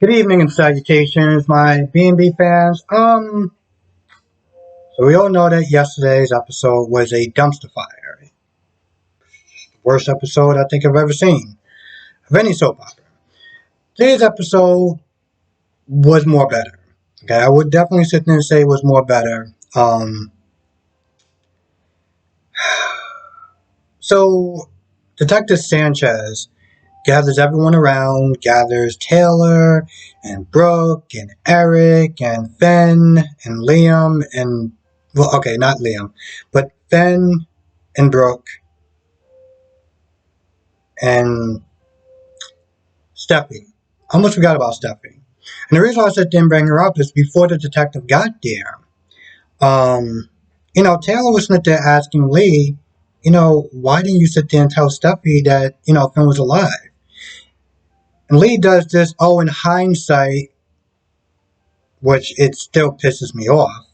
Good evening and salutations, my B&B fans. So we all know that yesterday's episode was a dumpster fire. The worst episode I think I've ever seen of any soap opera. Today's episode was more better. Okay, I would definitely sit there and say it was more better. So Detective Sanchez gathers everyone around, gathers Taylor and Brooke and Eric and Finn and Liam and, well, okay, not Liam, but Finn and Brooke and Steffi. I almost forgot about Steffi. And the reason I said didn't bring her up is before the detective got there, Taylor was sitting there asking Lee, why didn't you sit there and tell Steffi that, Finn was alive? And Lee does this, in hindsight, which it still pisses me off.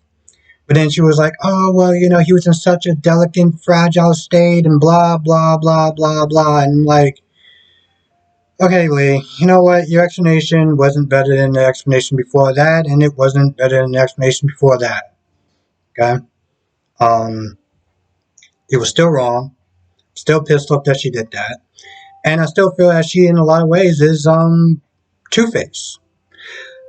But then she was like, oh, well, he was in such a delicate, fragile state and blah, blah, blah, blah, blah. And I'm like, okay, Lee, you know what? Your explanation wasn't better than the explanation before that, and it wasn't better than the explanation before that. Okay? It was still wrong. Still pissed off that she did that. And I still feel that she, in a lot of ways, is Two-Face.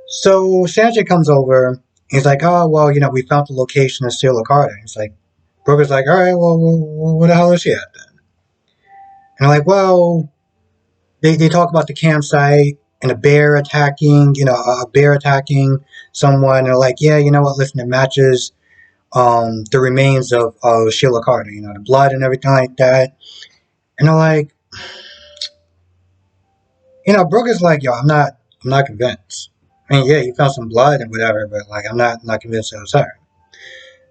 So Sanjay comes over. He's like, oh, well, we found the location of Sheila Carter. He's like, Brooke is like, all right, well, where the hell is she at then? And I'm like, well, they talk about the campsite and a bear attacking someone. And they're like, yeah, you know what, listen, it matches the remains of Sheila Carter, the blood and everything like that. And I'm like, Brooke is like, yo, I'm not convinced. I mean, yeah, you found some blood and whatever, but like, I'm not convinced it was her.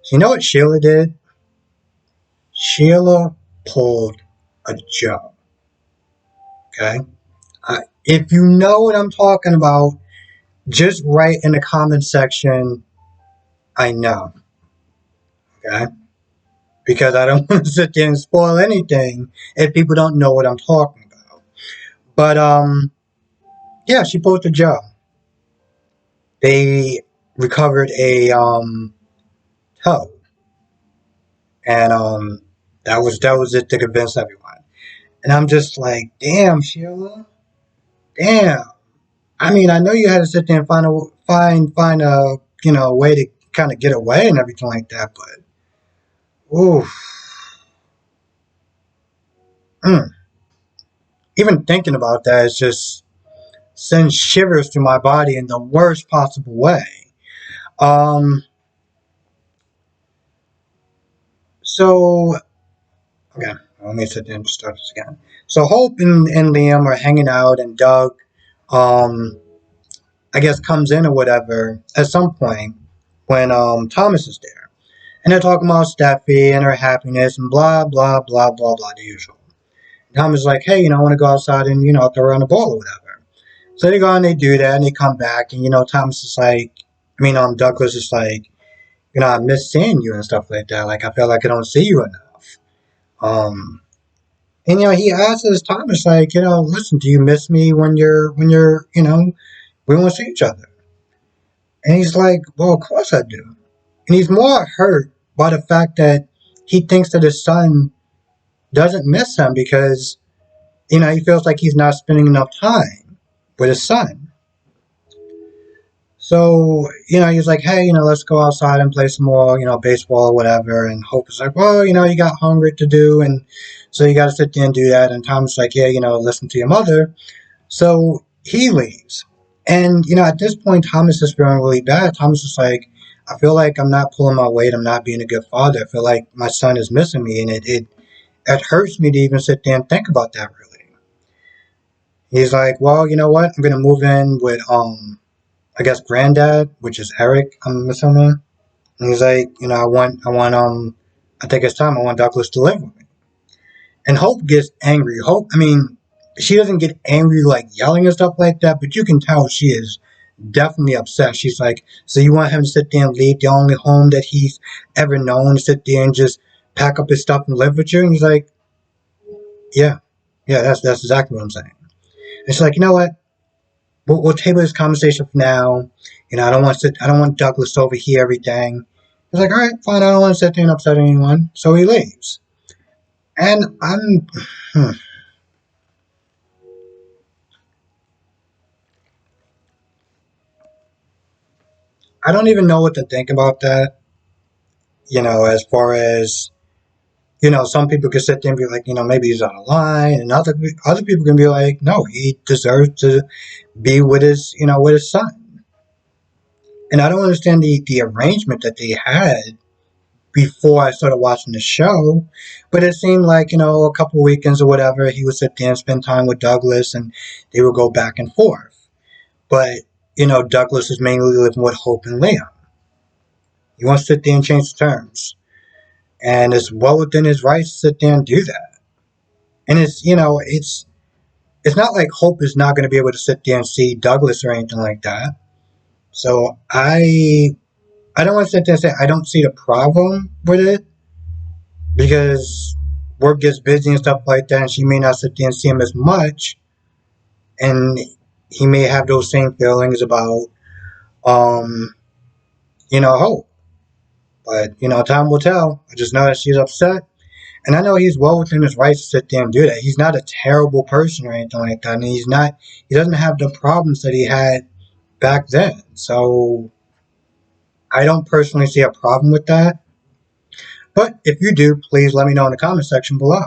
So you know what Sheila did? Sheila pulled a Joe. Okay? If you know what I'm talking about, just write in the comment section, I know. Okay? Because I don't want to sit there and spoil anything if people don't know what I'm talking about. But, yeah, she pulled a Joe. They recovered a, toe. And, that was it to convince everyone. And I'm just like, damn, Sheila. Damn. I mean, I know you had to sit there and find a way to kind of get away and everything like that, but oof. Even thinking about that is just sends shivers through my body in the worst possible way. So okay, let me sit there and start this again. So Hope and Liam are hanging out, and Doug, I guess, comes in or whatever at some point when Thomas is there. And they're talking about Steffi and her happiness and blah, blah, blah, blah, blah, the usual. And Thomas is like, hey, I want to go outside and, throw around the ball or whatever. So they go and they do that and they come back and, Thomas is like, Douglas is like, I miss seeing you and stuff like that. Like, I feel like I don't see you enough. And, he asks Thomas, like, listen, do you miss me when you're, we won't see each other? And he's like, well, of course I do. And he's more hurt by the fact that he thinks that his son doesn't miss him because, he feels like he's not spending enough time with his son. So, he's like, hey, let's go outside and play some more, baseball or whatever. And Hope is like, well, you got homework to do. And so you got to sit there and do that. And Tom's like, yeah, listen to your mother. So he leaves. And, at this point, Thomas is feeling really bad. Thomas is like, I feel like I'm not pulling my weight. I'm not being a good father. I feel like my son is missing me. And it hurts me to even sit there and think about that, really. He's like, well, you know what? I'm going to move in with, I guess, granddad, which is Eric, I'm assuming. And he's like, I think it's time. I want Douglas to live with me. And Hope gets angry. Hope, she doesn't get angry like yelling and stuff like that, but you can tell she is definitely upset. She's like, so you want him to sit there and leave the only home that he's ever known, to sit there and just pack up his stuff and live with you? And he's like, yeah, that's exactly what I'm saying. And she's like, you know what? we'll table this conversation for now. I don't want Douglas to overhear everything. He's like, all right, fine, I don't want to sit there and upset anyone. So he leaves. And hmm, I don't even know what to think about that. As far as, some people can sit there and be like, maybe he's out of line. And other people can be like, no, he deserves to be with his son. And I don't understand the arrangement that they had before I started watching the show. But it seemed like, a couple weekends or whatever, he would sit there and spend time with Douglas and they would go back and forth. But, Douglas is mainly living with Hope and Liam. He wants to sit there and change the terms. And it's well within his rights to sit there and do that. And it's not like Hope is not going to be able to sit there and see Douglas or anything like that. So I don't want to sit there and say I don't see the problem with it because work gets busy and stuff like that, and she may not sit there and see him as much, and he may have those same feelings about um Hope. But time will tell. I just know that she's upset, and I know he's well within his rights to sit there and do that. He's not a terrible person or anything like that, and he doesn't have the problems that he had back then. So I don't personally see a problem with that. But if you do, please let me know in the comment section below.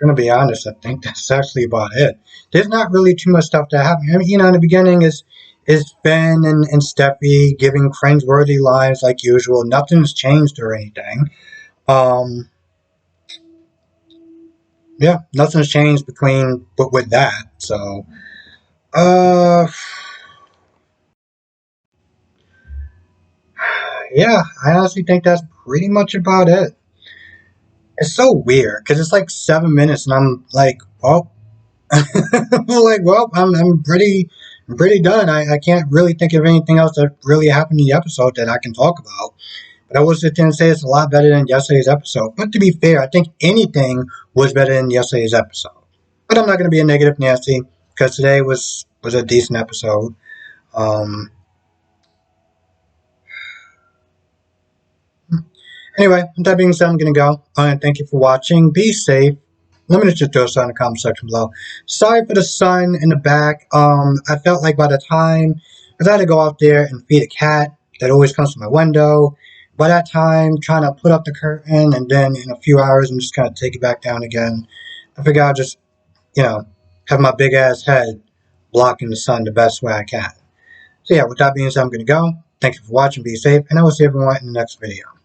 I'm gonna be honest, I think that's actually about it. There's not really too much stuff that happened. I mean, in the beginning is Ben and Steffi giving cringeworthy lines like usual. Nothing's changed or anything. Um, yeah, nothing's changed between but with that. So, uh, yeah, I honestly think that's pretty much about it. It's so weird because it's like 7 minutes, and I'm like, well, I'm like, well, I'm pretty done. I can't really think of anything else that really happened in the episode that I can talk about. But I will sit there and say it's a lot better than yesterday's episode. But to be fair, I think anything was better than yesterday's episode. But I'm not going to be a negative Nancy because today was a decent episode. Um, Anyway, with that being said, I'm going to go. Thank you for watching. Be safe. Let me just throw this in the comment section below. Sorry for the sun in the back. I felt like by the time I had to go out there and feed a cat that always comes to my window, by that time, trying to put up the curtain, and then in a few hours, I'm just going to take it back down again. I figure I'll just, have my big ass head blocking the sun the best way I can. So yeah, with that being said, I'm going to go. Thank you for watching. Be safe, and I will see everyone in the next video.